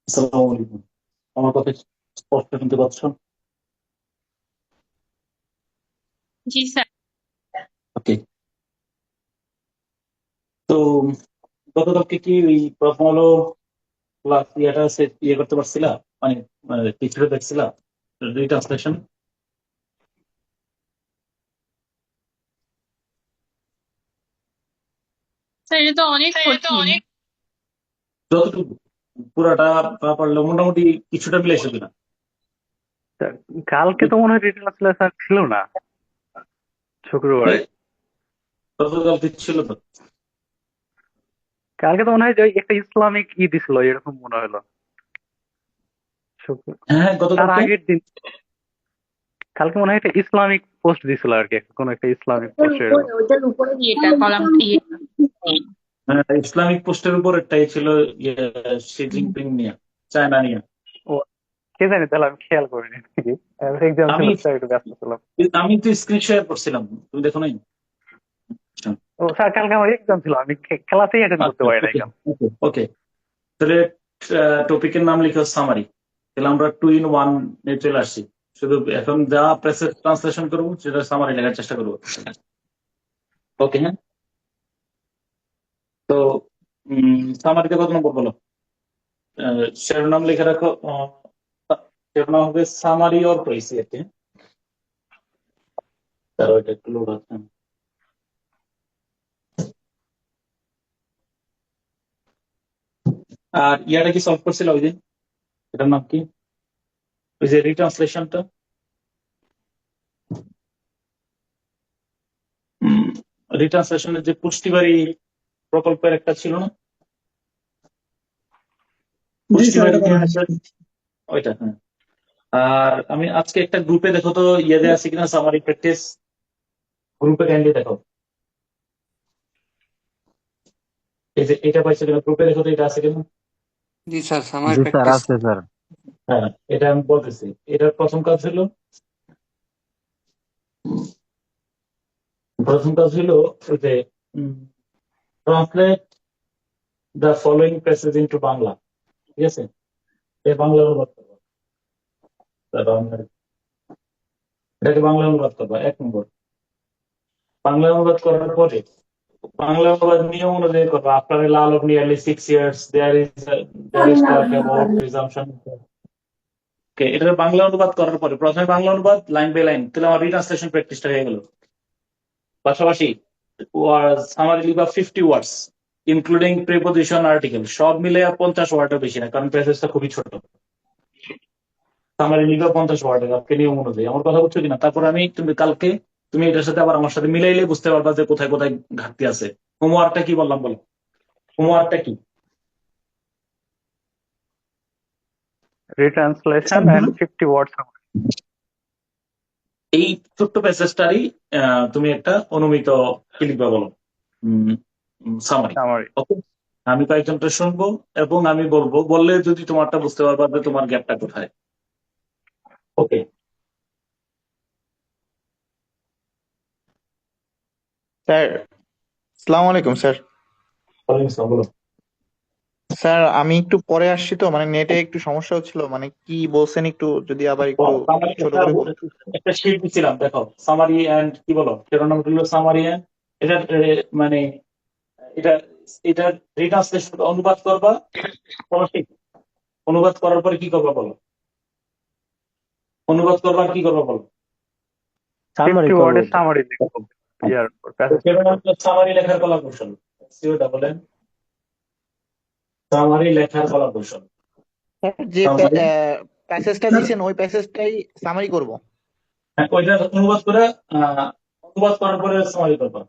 আসসালামু আলাইকুম। আমার কথা স্পষ্ট শুনতে পাচ্ছ? জি স্যার। ওকে। তো গতকালকে কি ওই প্রথম আলো ক্লাস ইয়ে করতে পারছিলা? মানে কিছুটা দেখছিলা রিট্রান্সলেশন? স্যার এটা তো অনেক কঠিন। যতটুকু পুরাটা না পারলে মোটামুটি কিছুটা মিলে এসে কিনা? তা কালকে তো মনে হয় রিটেল ক্লাস ছিল না, শুক্রবারে। এই গতকালকে ছিল তো। কালকে তো মনে হয় যে ওই একটা ইসলামিক দিছিল, এরকম মনে হলো। শুক্র হ্যাঁ, তার গতকালকে। আগের দিন কালকে মনে হয় একটা ইসলামিক পোস্ট দিছিল আর কি, কোন একটা ইসলামিক ওটার পোস্ট উপরে এরকম। ওটার উপরে ইয়েটা কলাম ইয়ে। হ্যাঁ, ইসলামিক পোস্টের উপর একটাই ছিল, ইয়ে, শি জিনপিং নিয়ে, চায়না নিয়ে। ও, কে জানি, তাহলে আমি খেয়াল করিনি নাকি। এক্সাম ছিল আমি তো, একটু ব্যস্ত ছিলাম। আমি তো স্ক্রিন শেয়ার করছিলাম, তুমি দেখো নাই? ও স্যার, কালকে আমার এক্সাম ছিল, আমি ক্লাসেই অ্যাটেন্ড করতে আচ্ছা, পারি নাই ওকে, কাল। ওকে, ওকে। তাহলে টপিকের নাম লিখো সামারি। তাহলে আমরা 2 in 1 এ চলে আসছি। শুধু এখন যা প্রেসে ট্রান্সলেশন করবো সেটা সামারি লেখার চেষ্টা করবো। ওকে, হ্যাঁ। তো সামারিতে কত নম্বর বলো? শিরোনাম লিখে রাখো। শিরোনাম হবে সামারি অর প্রেসিয়েতে। তার ওইটা একটু লোড আছে। আর ইয়াটা কি সলভ করছিল ওই দিন? এটার নাম কি? ওই যে রিট্রান্সলেশনটা, রিট্রান্সলেশনের যে পুষ্টিবাড়ি প্রকল্পের একটা ছিল না? জি স্যার, পুষ্টিবাড়ি এটা করা হয়েছে। নিয়ে ওইটা, হ্যাঁ। আর আমি আজকে একটা গ্রুপে দেখো তো, ইয়ে দেওয়া আছে কিনা সামারি প্র্যাকটিস। গ্রুপে কাইন্ডলি দেখো। এই যে এটা পাইছো কিনা গ্রুপে দেখো তো, এটা আছে কিনা? জি স্যার, সামার জি স্যার, প্র্যাকটিস। আছে স্যার। হ্যাঁ, এটা আমি বলতেছি। এটার প্রথম কাজ হলো ওই যে translate the following passage into Bangla. ঠিক আছে? এই বাংলা অনুবাদ করবো। তারপর এটাকে বাংলা অনুবাদ করবো 1 নম্বর। বাংলা অনুবাদ করার পরে বাংলা অনুবাদ নিয়ম অনুযায়ী করবো। After a lull of nearly 6 years there is talk about presumption. ওকে, এটা বাংলা অনুবাদ করার পরে প্রথমে বাংলা অনুবাদ লাইন বাই লাইন, তাহলে আমার রিট্রান্সলেশন প্র্যাকটিসটা হয়ে গেল। পাশাপাশি সামারি লিখবা 50 ওয়ার্ডস, ইনক্লুডিং প্রিপোজিশন, আর্টিকেল, সব মিলে 50 ওয়ার্ডের বেশি না, কারণ প্যাসেজটা খুবই ছোট। সামারি লিখবা 50 ওয়ার্ডের, আজকে নিয়ম অনুযায়ী। আমার কথা বুঝছো কিনা? তারপর তুমি এটার সাথে আবার আমার সাথে মিলাইলে বুঝতে পারবা যে কোথায় কোথায় ঘাটতি আছে। হোমওয়ার্কটা কি বললাম বলো? হোমওয়ার্কটা কি? রিট্রান্সলেশন স্যার এন্ড বলুন। 50 ওয়ার্ডস। এই ছোট্ট প্যাসেজটারই তুমি একটা অনুমিত কি লিখবা বলো? সামারি। সামারি। ওকে। আমি কয়েকজনটা শুনবো এবং আমি বলবো, বললে যদি তোমারটা বুঝতে পারবা যে তোমার গ্যাপটা কোথায়। ওকে। স্যার, আসসালামু আলাইকুম স্যার। ওয়ালাইকুম আসসালাম, বলো। স্যার, আমি একটু পরে আসছি, তো মানে নেটে একটু সমস্যা হচ্ছিল, মানে কি বলছেন একটু যদি আবার একটু সামারি ছোট করে বলতেন। একটা শিট দিচ্ছিলাম, দেখো। সামারি এন্ড কি বলো, শিরোনাম হলো সামারি এন্ড এটা মানে এটা এটা রিট্রান্সলেশন অনুবাদ করবা। বলো ঠিক। অনুবাদ করার পরে কি করবা বলো? অনুবাদ করবা আর কি করবা বলো? সামারি 50 ওয়ার্ডের করবো। সামারি লিখবো, ইয়ার প্যাসেজটা। শিরোনাম সামারি লেখার কলা কৌশল। সিওটা বলেন। সামারি লেখার কলা কৌশল। স্যার, যে সামারি, প্যাসেজটা স্যার দিছেন ওই প্যাসেজটাই সামারি করব। হ্যাঁ, ওইটা অনুবাদ করে অনুবাদ করার পরে সামারি করবা।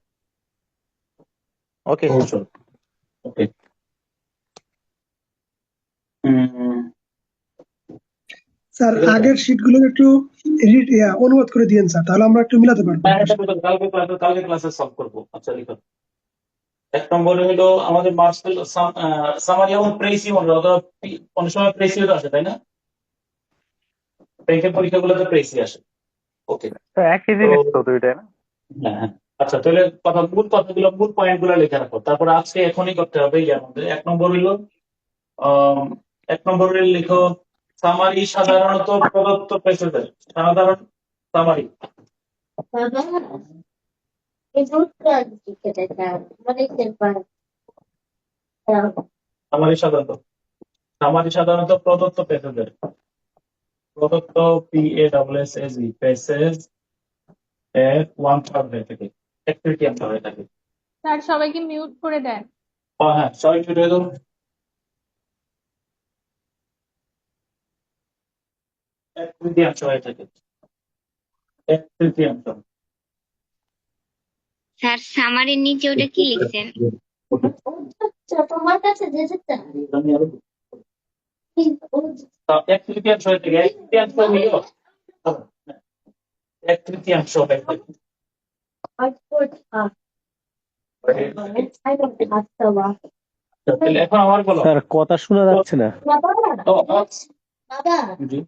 Okay sir. কৌশল। ওকে। স্যার ঠিক আছে। আগের শীট গুলো একটু অনুবাদ করে দিয়েন স্যার, তাহলে আমরা একটু মিলাতে পারবো হ্যাঁ, আপনার এটা সাথে। কালকে ক্লাসে সলভ করবো। আচ্ছা, লিখো। 1 নম্বরে হলো আমাদের মার্কস হলো সামারি এবং প্রেসিও, অথবা অনেক সময় প্রেসিও তো আসে, তাই না? ব্যাংকের পরীক্ষাগুলোতে প্রেসি আসে। ওকে। তো একই তো জিনিস তো দুইটাই না? হ্যাঁ, হ্যাঁ। আচ্ছা, তাহলে মূল কথাগুলো, মূল পয়েন্ট গুলো লিখে রাখো। তারপর আজকে এখনই করতে হবে। ইয়ার মধ্যে 1 নম্বর হলো এক নম্বরে লিখো সামারি সাধারণত প্রদত্ত প্যাসেজের সাধারণ সামারি বাবা এই দুধটা কেটে দাও মানে সামারি সাধারণত প্রদত্ত প্যাসেজের প্রদত্ত প্যাসেজ এর 1/3 হয়ে থাকে, 1/3 হয়ে থাকে। স্যার সবাইকে মিউট করে দেন। হ্যাঁ, সবাই মিউট হয়ে যাও। 1/3 হয়ে থাকে, 1/3। স্যার সামারির নিচে ওটা কি লিখছেন? তোমার কাছে যেটা 1/3 হয়ে থাকে, 1/3 হইলেও 1/3 হয়ে থাকে। তাহলে এখন আমার বলো। স্যার কথা শোনা যাচ্ছে না। বাবা ও, বাবা জি।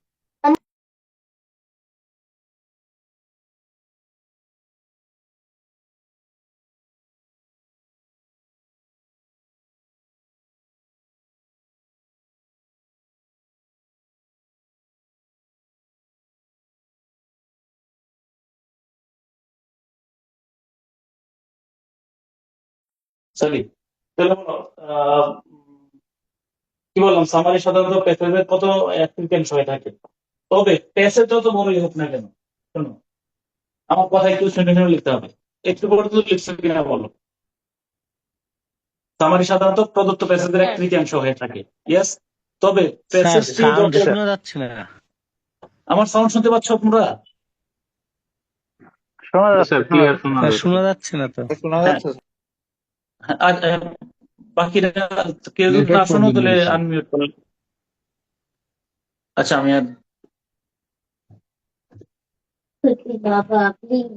সরি, তাহলে বলো, কি বললাম, সামারি সাধারণত প্যাসেজের কত 1/3 হয়ে থাকে। তবে প্যাসেজ যত বড়ই হোক না কেন, শোনো, আমার কথা একটু শুনে শুনে লিখতে হবে। একটু পরে তো লিখছো কিনা বলো। সামারি সাধারণত প্রদত্ত প্যাসেজের 1/3 হয়ে থাকে, ইয়েস। তবে স্যার প্যাসেজটি সাউন্ড যত, শোনা যাচ্ছে না। আমার সাউন্ড শুনতে পাচ্ছ তোমরা? শোনা স্যার যাচ্ছে, ক্লিয়ার শোনা যাচ্ছে। শোনা যাচ্ছে না তো। শোনা হ্যাঁ, যাচ্ছে? আর বাকিরা কেউ যদি না নেটওয়ার্ক শোনো প্রবলেম তাহলে হয়েছে। আনমিউট করো। আচ্ছা, আমি আর বাবা প্লিজ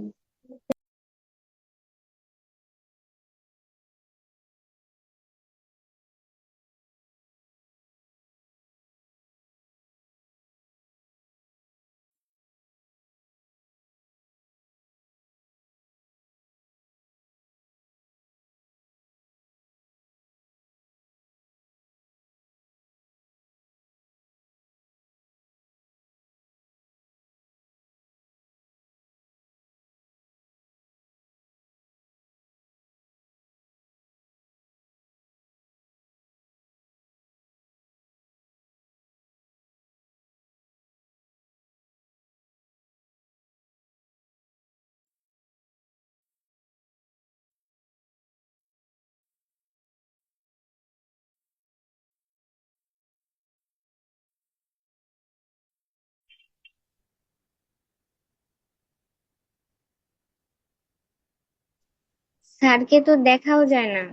স্যারকে তো দেখাও যায় না।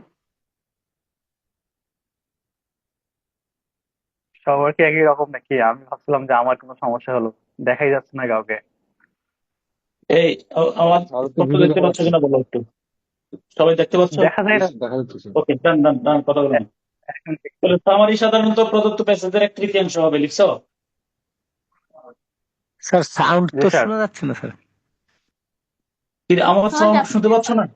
সবার কি একই রকম নাকি? আমি ভাবছিলাম যে আমার কোনো সমস্যা হলো, দেখাই যাচ্ছে না কাউকে। এই আমার আর তো স্পষ্ট ভিডিও দেখতে দেখা পাচ্ছ যাচ্ছে। কিনা বলো একটু। সবাই দেখতে পাচ্ছ? দেখা যায় না। দেখা যাচ্ছে। ওকে, ডান ডান ডান, কথা বলো না। তাহলে সামারি সাধারণত প্রদত্ত প্যাসেজের 1/3 হবে, লিখছো? স্যার সাউন্ড জি তো স্যার। শোনা যাচ্ছে না স্যার। কি রে, আমার শোনা সাউন্ড যাচ্ছে শুনতে পাচ্ছ না?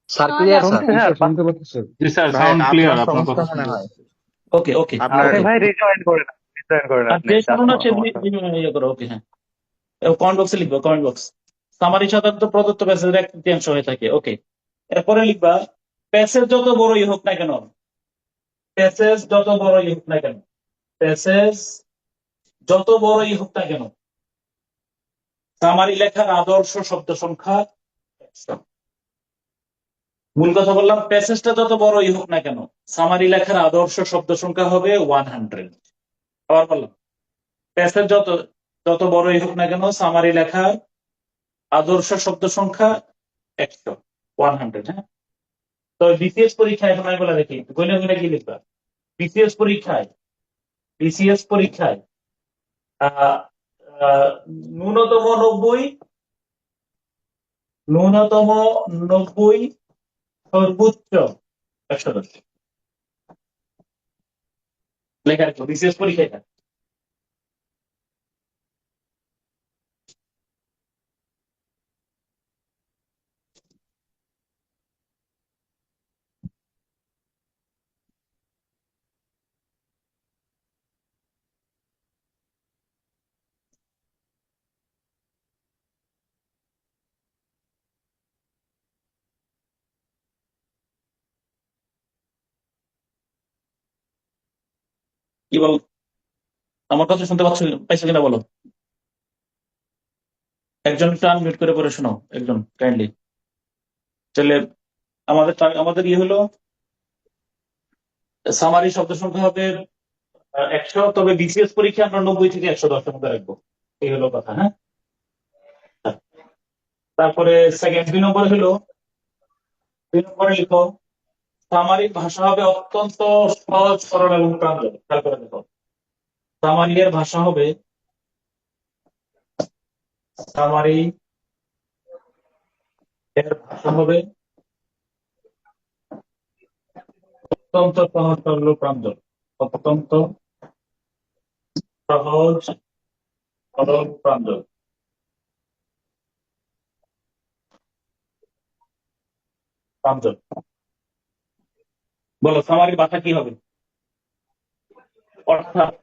স্যার শোনা ক্লিয়ার যাচ্ছে। স্যার শুনতে পাচ্ছেন? জি স্যার ভাই সাউন্ড ক্লিয়ার, আপনার আপনার সমস্যা কথা মনে শুনতে হয়। ওকে ওকে আপনার ওকে। ভাই রিজয়েন করে না, আর আপনি, যে যার শোনো না সে সমস্যা। ইয়ে করো, ওকে, হ্যাঁ। কমেন্ট বক্সে লিখবো, কমেন্ট বক্স। সামারি সাধারণত প্রদত্ত প্যাসেজের 1/3 হয়ে থাকে, ওকে। এরপরে লিখবা প্যাসেজ যত বড়ই হোক না কেন, প্যাসেজ যত বড়ই হোক না কেন, প্যাসেজ যত বড়ই হোক না কেন, সামারি লেখার আদর্শ শব্দ সংখ্যা 100। মূল কথা বললাম, প্যাসেজটা যত বড়ই হোক না কেন, সামারি লেখার আদর্শ শব্দ সংখ্যা হবে 100। আবার বললাম, প্যাসেজ যত যত বড়ই হোক না কেন, সামারি লেখার আদর্শ শব্দ সংখ্যা 100, 100। হ্যাঁ, তো বিসিএস পরীক্ষায় এখন আমি বলে দেখি, গুনে গুনে কি লিখবা। বিসিএস পরীক্ষায়, বিসিএস পরীক্ষায় আহ আহ, ন্যূনতম 90, ন্যূনতম 90, সর্বোচ্চ 110 লেখা রাখো বিসিএস পরীক্ষায়। কি বল, আমার কথা শুনতে পাইছো কিনা বলো। একজন একটু আনমিউট করে পড়ে শোনাও, একজন কাইন্ডলি। তাহলে আমাদের হলো সামারি শব্দ সংখ্যা হবে 100, তবে বিসিএস পরীক্ষা আমরা 90 থেকে 110 মধ্যে রাখবো। এই হলো কথা, হ্যাঁ। তারপরে সেকেন্ড 2 নম্বরে লিখো সামারিক ভাষা হবে অত্যন্ত সহজ, সরল এবং প্রাঞ্জল। খেয়াল করে দেখো, সামারিকের ভাষা হবে সামারি এর ভাষা হবে অত্যন্ত সহজ, সরল, প্রাঞ্জল। অত্যন্ত সহজ, সরল, প্রাঞ্জল। প্রাঞ্জল। বলো সামারিক ভাষা কি হবে? অর্থাৎ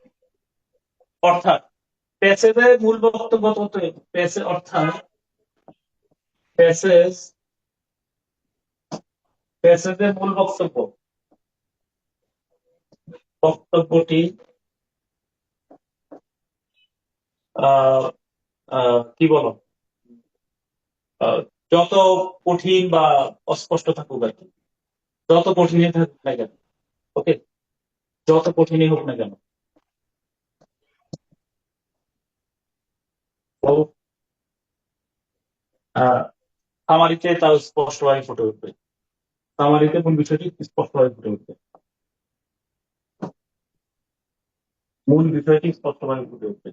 অর্থাৎ প্যাসেজের মূল বক্তব্য অর্থাৎ প্যাসেজ প্যাসেজের মূল বক্তব্যটি আহ কি বলো, আহ, যত কঠিন বা অস্পষ্ট থাকুক আর কি, যত কঠিনই থাকুক না কেন, ওকে, যত কঠিনই হোক না কেন, তো সামারিতে তার স্পষ্টভাবে ফুটে উঠবে। সামারিতে মূল বিষয়টি স্পষ্টভাবে ফুটে উঠবে। মূল বিষয়টি স্পষ্টভাবে ফুটে উঠবে।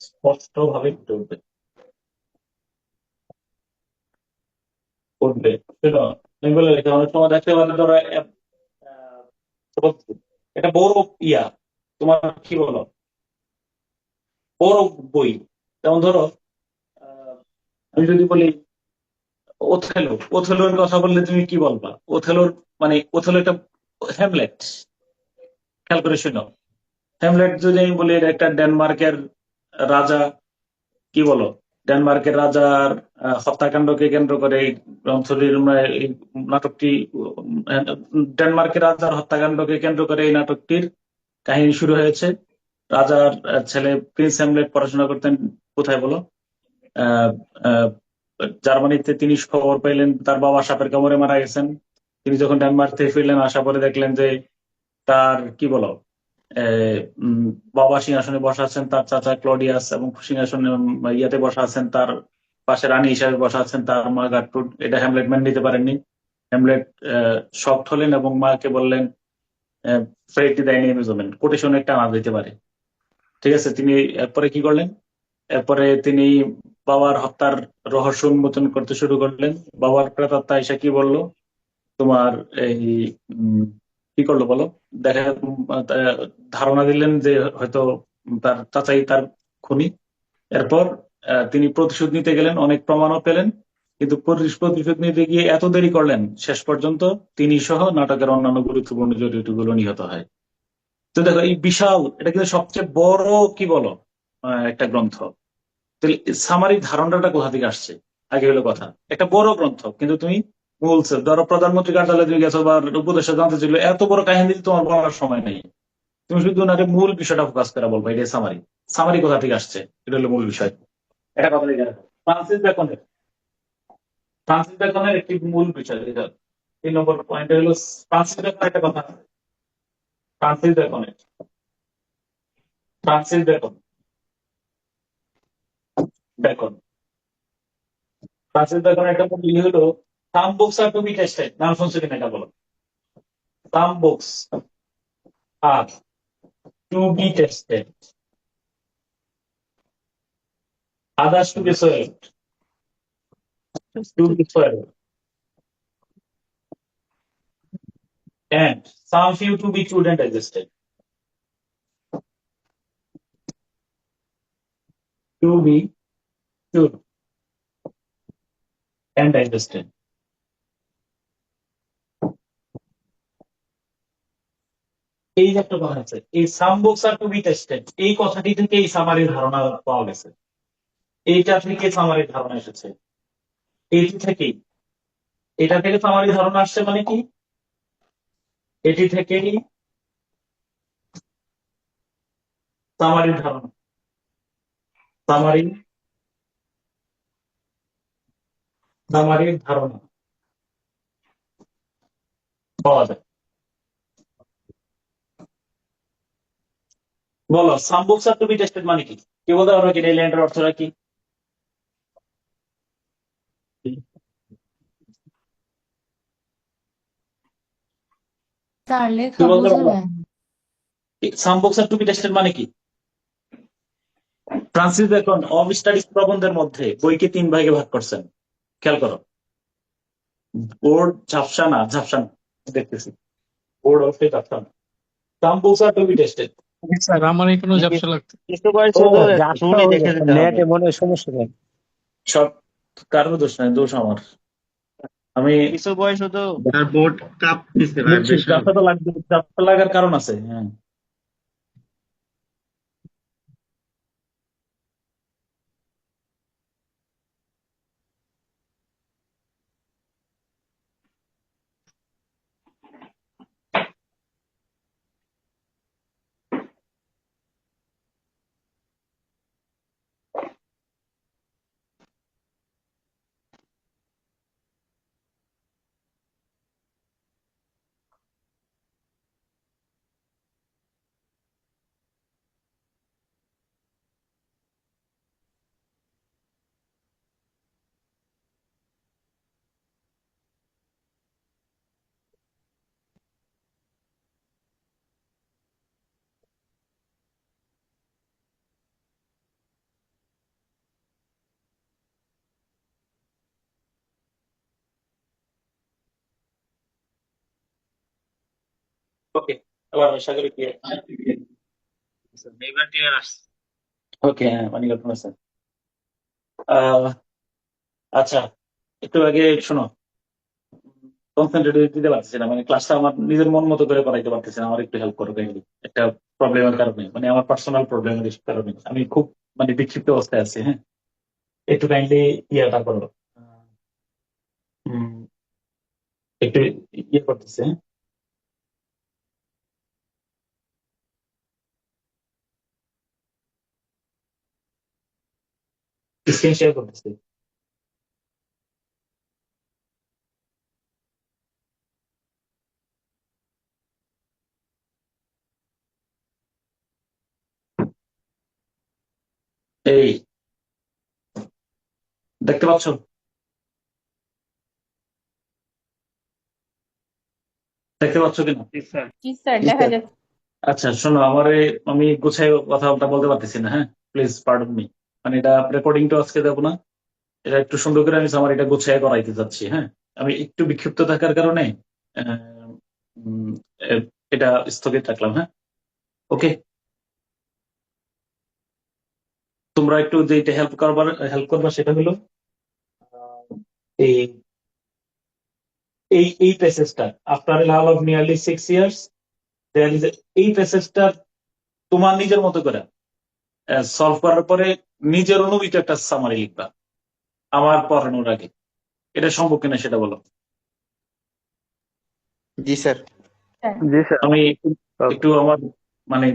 স্পষ্টভাবে ফুটে উঠবে। উঠবে সেটা আমি বলে রেখে অনেক সময় দেখতে পাবে ধরো এটা বড় ইয়া, তোমার কি বলো, বড় বই। যেমন ধরো আমি যদি বলি ওথেলোর কথা বললে তুমি কি বলবা? ওথেলো একটা হ্যামলেট। খেয়াল করে শোনো, হ্যামলেট যদি আমি বলি এটা একটা ডেনমার্কের রাজা, কি বলো, ডেনমার্কের রাজার হত্যাকাণ্ডকে কেন্দ্র করে এই গ্রন্থটির এই নাটকটি, ডেনমার্কের রাজার হত্যাকাণ্ডকে কেন্দ্র করে এই নাটকটির কাহিনী শুরু হয়েছে। রাজার ছেলে প্রিন্স হ্যামলেট পড়াশোনা করতেন কোথায় বলো? আহ আহ জার্মানিতে। তিনি খবর পেলেন তার বাবা সাপের কামড়ে মারা গেছেন। তিনি যখন ডেনমার্ক থেকে ফিরলেন, আসা পরে দেখলেন যে তার কি বলো, বাবা সিংহাসনে বসা আছেন, তার চাচা ক্লডিয়াস, এবং সিংহাসনে ইয়াতে বসা আছেন, তার পাশে রানী হিসাবে বসা আছেন তার মা গাট্রুড। এটা হ্যামলেট মেনে নিতে পারেননি। হ্যামলেট শকড হলেন এবং মাকে বললেন ফেরতি দেয়নি এমেজমেন্ট, কোটেশন একটা না দিতে পারে। ঠিক আছে, তিনি এরপরে কি করলেন? এরপরে তিনি বাবার হত্যার রহস্য উন্মোচন করতে শুরু করলেন। বাবার প্রেতাত্মা এসে কি বললো, তোমার এই কি করলো বলো, দেখা ধারণা দিলেন যে হয়তো তার চাচাই তার খুনি। এরপর তিনি প্রতিশোধ নিতে গেলেন, অনেক প্রমাণও পেলেন, কিন্তু প্রতিশোধ নিতে গিয়ে এত দেরি করলেন, শেষ পর্যন্ত তিনি সহ নাটকের অন্যান্য গুরুত্বপূর্ণ চরিত্রগুলো নিহত হয়। তো দেখো এই বিশাল, এটা কিন্তু সবচেয়ে বড় কি বলো একটা গ্রন্থ। তাহলে সামারিক ধারণাটা কোথা থেকে আসছে? আগে হলো কথা, একটা বড় গ্রন্থ, কিন্তু তুমি বলছো ধরো প্রধানমন্ত্রী কার্যালয়ে তুমি গেছো বা উপদেষ্টা জানতে চাইলো, এত বড় কাহিনী তোমার বলার সময় নেই। তুমি শুধু ওনারে মূল বিষয়টা ফোকাস করে বলবো, এটা সামারি। সামারি কোথা থেকে আসছে, এটা হলো মূল বিষয়। এটা কথা লিখে রাখো। ফ্রান্সিস বেকনের একটি মূল বিষয়, এটা 3 নম্বর পয়েন্ট হলো ফ্রান্সিস বেকনের একটা কথা। ফ্রান্সিস বেকনের ফ্রান্সিস বেকন বেকন ফ্রান্সিস বেকনের একটা মূল ইয়ে হলো some books are to be tasted. নাম শুনছো কিনা এটা বলো। Some books are to be tasted, others to be sold, to be sold, and some few to be chewed and digested. To be chewed and digested. এই যে একটা কথা আছে, এই some books are to be tasted, এই কথাটি থেকে এই সামারির ধারণা পাওয়া গেছে। এইটা থেকে সামারির ধারণা এসেছে, এইটি থেকেই। এটা থেকে সামারির ধারণা আসছে মানে কি, এটি থেকেই সামারির ধারণা সামারি সামারির ধারণা পাওয়া যায়। বলো some books are to be tasted মানে কি? কি বলতে পারবে কি এই লাইনটার অর্থটা কি? স্যার কি লেখা বলতে বোঝা পারবো? যায় না। Some books are to be tasted মানে কি? ফ্রান্সিস বেকন অফ স্টাডিজ প্রবন্ধের মধ্যে বইকে 3 ভাগে ভাগ করছেন। খেয়াল করো, বোর্ড ঝাপসা না দেখতেছি, বোর্ড অবশ্যই ঝাপসা না। Some books are to be tasted. Sir আমার এখানে ঝাপসা লাগতো। কিছু বই ও শুধু যাত্রা শুনে দেখে দিতে হবে। নেটে মনে হয় সমস্যা নেই। সব কারো দোষ নাই, দোষ আমার। আমি কিছু বই শুধু তার বোর্ড কাপ দিচ্ছে বুঝছি, ভাইব্রেশন। ঝাপসা তো লাগবে, ঝাপসা লাগার কারণ আছে। হ্যাঁ, ওকে। এবার আশা করি কি এবার ক্লিয়ার আসছে। ওকে। হ্যাঁ, মানে ঘটনা আছে। আচ্ছা, একটু আগে শোনো, কনসেন্ট্রেট দিতে পারতেছি না, মানে ক্লাসটা আমার নিজের মন মতো করে করাইতে পারতেছি না। আমার একটু হেল্প করো কাইন্ডলি। একটা প্রবলেমের কারণে, মানে আমার পার্সোনাল প্রবলেমের কারণে আমি খুব মানে বিক্ষিপ্ত অবস্থায় আছি। হ্যাঁ, একটু কাইন্ডলি ইয়েটা করো। উম, একটু ইয়ে করতেছে। হ্যাঁ, স্ক্রিন শেয়ার করতেছে। এই দেখতে পাচ্ছ? দেখতে পাচ্ছ কিনা? জি স্যার, দেখা যাচ্ছে। আচ্ছা শোনো, আমি গুছাই কথাটা বলতে পারতেছি না। হ্যাঁ, প্লিজ পার্ডন মি। মানে এটা রেকর্ডিংটা আজকে দেবো না, এটা একটু সুন্দর করে আমি আমার এটা গুছাই করাইতে চাচ্ছি। হ্যাঁ, আমি একটু বিক্ষিপ্ত থাকার কারণে আহ, উম, এটা স্থগিত রাখলাম। হ্যাঁ, ওকে। তোমরা একটু যেটা হেল্প করবা সেটা হলো আহ, এই এই এই প্যাসেজটা, after a lull of nearly 6 years there is, এই প্যাসেজটা তোমার নিজের মতো করে সলভ করার পরে নিজের অনুভূতি একটা সামারি লিখবা আমার পড়ানোর আগে। এটা সম্ভব কিনা সেটা বলো। জি স্যার। স্যার জি স্যার। আমি একটু আমার মানে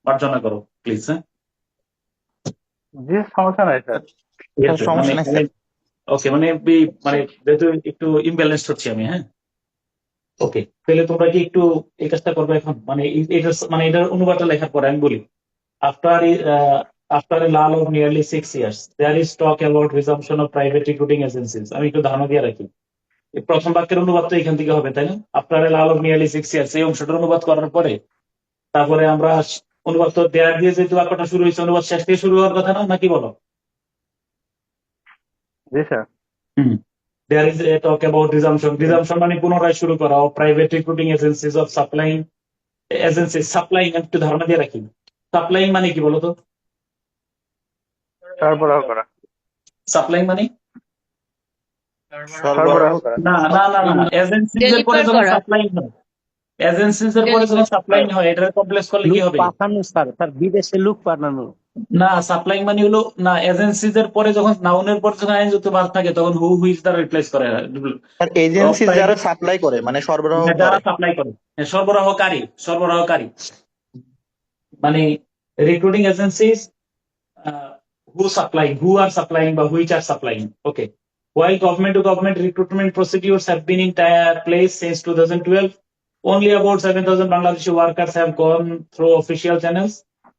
মার্জনা করো প্লিজ। হ্যাঁ, জি, সমস্যা নাই স্যার। ঠিক আছে। সমস্যা নাই স্যার। ওকে, মানে মানে যেহেতু একটু ইমব্যালেন্সড হচ্ছে আমি। হ্যাঁ, ওকে। তাহলে তোমরা কি একটু এই কাজটা করবে এখন, মানে এটা মানে এটার অনুবাদটা লেখার পরে আমি বলি, after after a lull of nearly 6 years there is talk about resumption of private recruiting agencies. আমি একটু ধারণা দিয়ে রাখি, এই প্রথম বাক্যের অনুবাদ তো এখান থেকে হবে, তাই না? After a lull of nearly 6 years, এই অংশটার অনুবাদ করার পরে তারপরে আমরা অনুবাদ তো দেয়ার দিয়ে যেহেতু বাক্যটা শুরু হয়েছে, অনুবাদ শেষ থেকে শুরু হওয়ার কথা না, নাকি বলো? জি sir. Hmm. There is a talk about resumption. Resumption মানে পুনরায় শুরু করা, of private recruiting agencies of supplying agencies. Supplying একটু ধারণা দিয়ে রাখি। Supplying মানে কি বলতো? সরবরাহ করা। Supplying মানে সরবরাহ করা। না। Agencies এর পরে ডেলিভার যখন করা। সাপ্লাইং হয়, এজেন্সিজ এর পরে যখন সাপ্লাইং হয়, এটা কমপ্লেক্স করলে কি লুক হবে? পাঠানো স্যার, বিদেশে লুক পাঠানো। না, সাপ্লাইং মানে হলো না, এজেন্সিজ এর পরে যখন নাউনের পরে যখন আইনযুক্ত ভার্ব থাকে তখন হু হুইজ দ্বারা রিপ্লেস করে আর এজেন্সি যারা সাপ্লাই করে মানে সরবরাহ যারা করে। সাপ্লাই করে, সরবরাহকারী মানে recruiting agencies who are supplying বা which are supplying. Okay. While government to government recruitment procedures have been in place since 2012, only about 7,000 Bangladeshi workers have gone through official channels,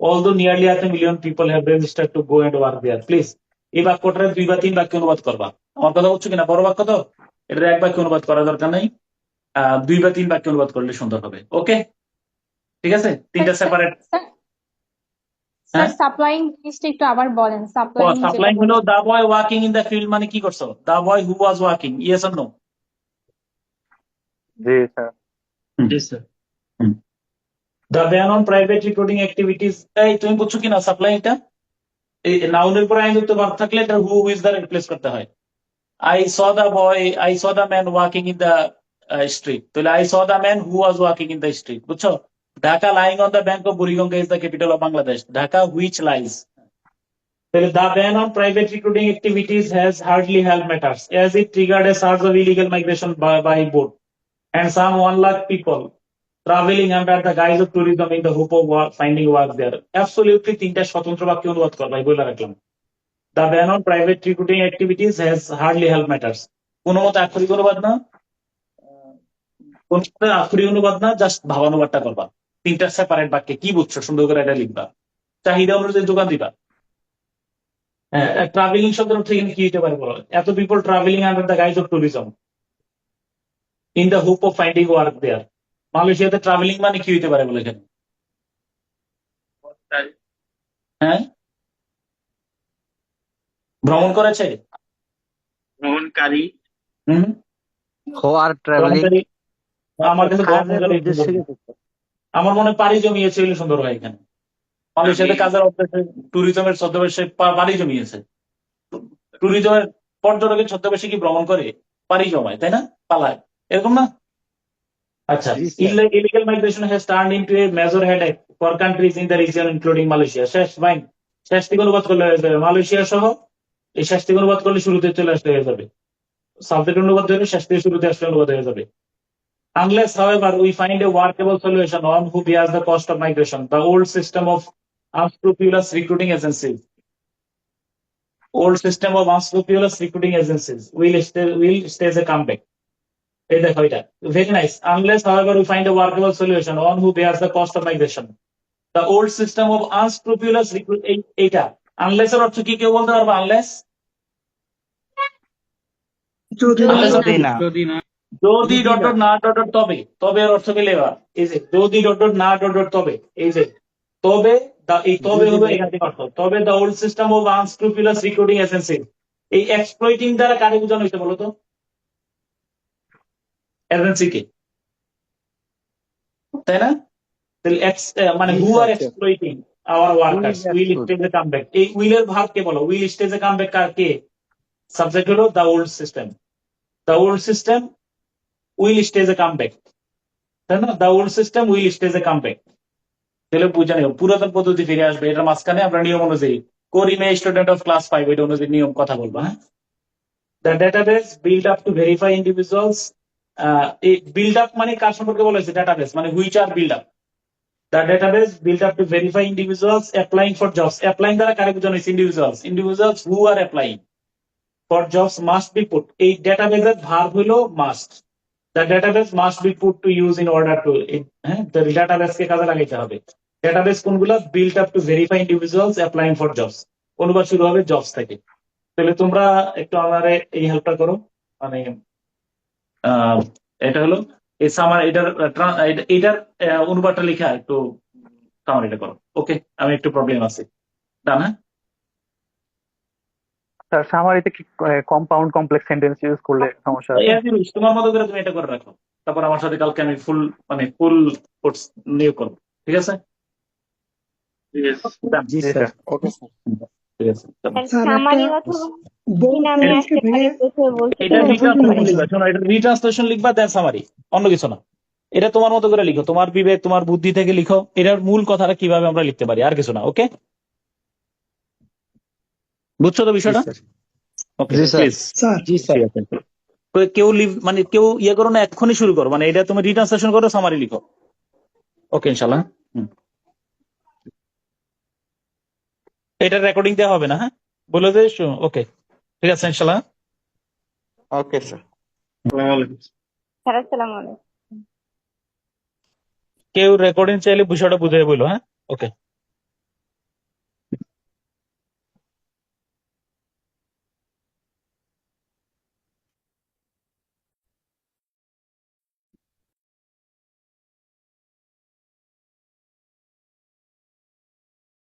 although nearly 500,000 people have registered to go and work there. Please, এই বাক্যটার 2 বা 3 বাক্যে অনুবাদ করবা। আমার কথা হচ্ছে কিনা, বড় বাক্য তো, এটা এক বাক্যে অনুবাদ করার দরকার নাই, 2 বা 3 বাক্যে অনুবাদ করলে সুন্দর হবে। ওকে, ঠিক আছে, তিনটা সেপারেট। স্যার সাপ্লাইং জিনিসটা একটু আবার বলেন, সাপ্লাইং সাপ্লাইং হলো the boy working in the field, মানে কি করছো, the boy who was working, yes or no? জি sir. The ban on private recruiting activities, এই তুমি বুঝছো কিনা সাপ্লাই, এটা এই নাউনের পরে আইনযুক্ত ভার্ব থাকলে এটা হু হুইজ দ্বারা রিপ্লেস করতে হয়। I saw the man walking in the street, তাহলে I saw the man who was walking in the street, বুঝছো? Dhaka lying on the bank of Buriganga is the capital of Bangladesh. Dhaka which lies. The ban on private recruiting activities has hardly helped matters, as it triggered a surge of illegal migration by boat, and some 1 lakh people traveling under the guise of tourism in the hope of finding work there. Absolutely, তিনটা স্বতন্ত্র বাক্য অনুবাদ কর ভাই, বলে রাখলাম। The ban on private recruiting activities has hardly helped matters. কোনো মতে আক্ষরিক অনুবাদ না, কোন আক্ষরিক অনুবাদ না, জাস্ট ভাবানুবাদটা করবা। তিনটা সেপারেট বাক্যে কি বুঝছো সুন্দর করে এটা লিখবা, চাহিদা অনুযায়ী দোকান দিবা। ট্রাভেলিং শব্দের অর্থ এখানে কি হতে পারে বলো? এত people travelling under the guise of tourism in the hope of finding work there. মালয়েশিয়াতে ট্রাভেলিং মানে কি হতে পারে বলে এখানে? হ্যাঁ, ভ্রমণ করেছে, ভ্রমণকারী। হুম, আর ট্রাভেলিং ভ্রমণকারী। আমার কাছে কাজের ভ্রমণকারী উদ্দেশ্যে আমার মনে হয় পাড়ি জমিয়েছে বলে সুন্দর হয় এখানে। মালয়েশিয়াতে কাজের উদ্দেশ্যে ট্যুরিজমের ছদ্মবেশে পাড়ি জমিয়েছে। ট্যুরিজমের পর্যটকের ছদ্মবেশে কি ভ্রমণ করে? পাড়ি জমায়, তাই না, পালায়, এরকম না? আচ্ছা, illegal migration has turned into a major headache for countries in the region including Malaysia. শেষ ভাই, শেষ থেকে অনুবাদ করলে হয়ে যাবে, মালয়েশিয়া সহ এই শেষ থেকে অনুবাদ করলে শুরুতে চলে আসলে হয়ে যাবে, সাবজেক্ট অনুবাদ হলে শেষ থেকে শুরুতে আসলে অনুবাদ হয়ে যাবে। Unless, however, we find a workable solution on who bears the cost of migration, the old system of unscrupulous recruiting agencies will stage a comeback. এই দেখো এটা very nice. Unless, however, we find a workable solution on who bears the cost of migration, the old system of unscrupulous এইটা unless এর অর্থ কি কেউ বলতে পারবে? unless যদি unless যদি অর্থ না। কি? যদি না যদি ডট ডট না ডট ডট তবে, তবে এর অর্থ কি লেবা? এই যে যদি ডট ডট না ডট ডট তবে, এই যে তবে, এই তবে হলো এখান থেকে অর্থ, তবে the old system of unscrupulous recruiting agency, এই এক্সপ্লয়েটিং দ্বারা কারে বোঝানো হয়েছে বলতো? এজেন্সিকে, তাই না? তাহলে মানে who are exploiting our workers will stage a comeback, এই উইলের ভাব কে বলো? উইল স্টেজ এ কামব্যাক কে? সাবজেক্ট হলো the old system. The old system will stage a comeback, তাই না? The old system will stage a comeback, তাহলে বুঝে নিও পুরাতন পদ্ধতি ফিরে আসবে। এটার মাঝখানে আমরা নিয়ম অনুযায়ী করিমে স্টুডেন্ট অফ ক্লাস 5 এটা অনুযায়ী নিয়ম কথা বলবো। হ্যাঁ, the database build up to verify individuals, এই বিল্ড আপ মানে কার সম্পর্কে বলা হয়েছে? ডেটাবেস মানে which are build up, the database build up to verify individuals applying for jobs. Applying দ্বারা কারে বোঝানো হয়েছে? Individuals who are applying for jobs must be put, এই ডেটাবেসের ভার্ব হলো must. The database must be put to use in order to, হ্যাঁ, database কে কাজে লাগাইতে হবে। ডেটাবেস কোনগুলো? Build up to verify individuals applying for jobs, অনুবাদ শুরু হবে জবস থেকে। তাহলে তোমরা একটু আমারে এই হেল্পটা করো, মানে এটা হলো এই সামার, এটার অনুবাদটা লেখা একটু সামারিটা করো। ওকে, আমি একটু প্রবলেম আছে, ডান? হ্যাঁ, স্যার সামারিতে কি কম্পাউন্ড কমপ্লেক্স সেন্টেন্স ইউজ করলে সমস্যা আছে? তোমার মতো করে তুমি এটা করে রাখো, তারপর আমার সাথে কালকে আমি ফুল কোর্স নিয়োগ করবো, ঠিক আছে? Done. জি স্যার, ওকে স্যার। ঠিক আছে, চলো। স্যার সামারি একটা অথবা বউ কি নামে ফ্রেন্ডকে আসতে ভেঙে পারে প্রথমে বলতে এটা পারবেন? রিট্রান্সলেশন লিখবা, শোনো, এটা রিট্রান্সলেশন লিখবা, দেন সামারি, অন্য কিছু না। এটা তোমার মতো করে লিখো, তোমার বিবেক তোমার বুদ্ধি থেকে লিখো, এটার মূল কথাটা কিভাবে আমরা লিখতে পারি, আর কিছু না। ওকে, বুঝছো তো বিষয়টা? Sir. Okay G, sir. Please. Sir G sir. ঠিক আছে। কেউ লিভ মানে কেউ ইয়ে করো না, এক্ষুনি শুরু করো, মানে এটা তুমি রিট্রান্সলেশন করো, সামারি লিখো। ওকে ইনশাল্লাহ। এটা রেকর্ডিং দেওয়া হবে না, হ্যাঁ বলে দে। ওকে ঠিক আছে ইনশাল্লাহ। Okay sir. স্যার আসসালামু আলাইকুম। কেউ রেকর্ডিং চাইলে বিষয়টা বুঝে বলো, হ্যাঁ। ওকে।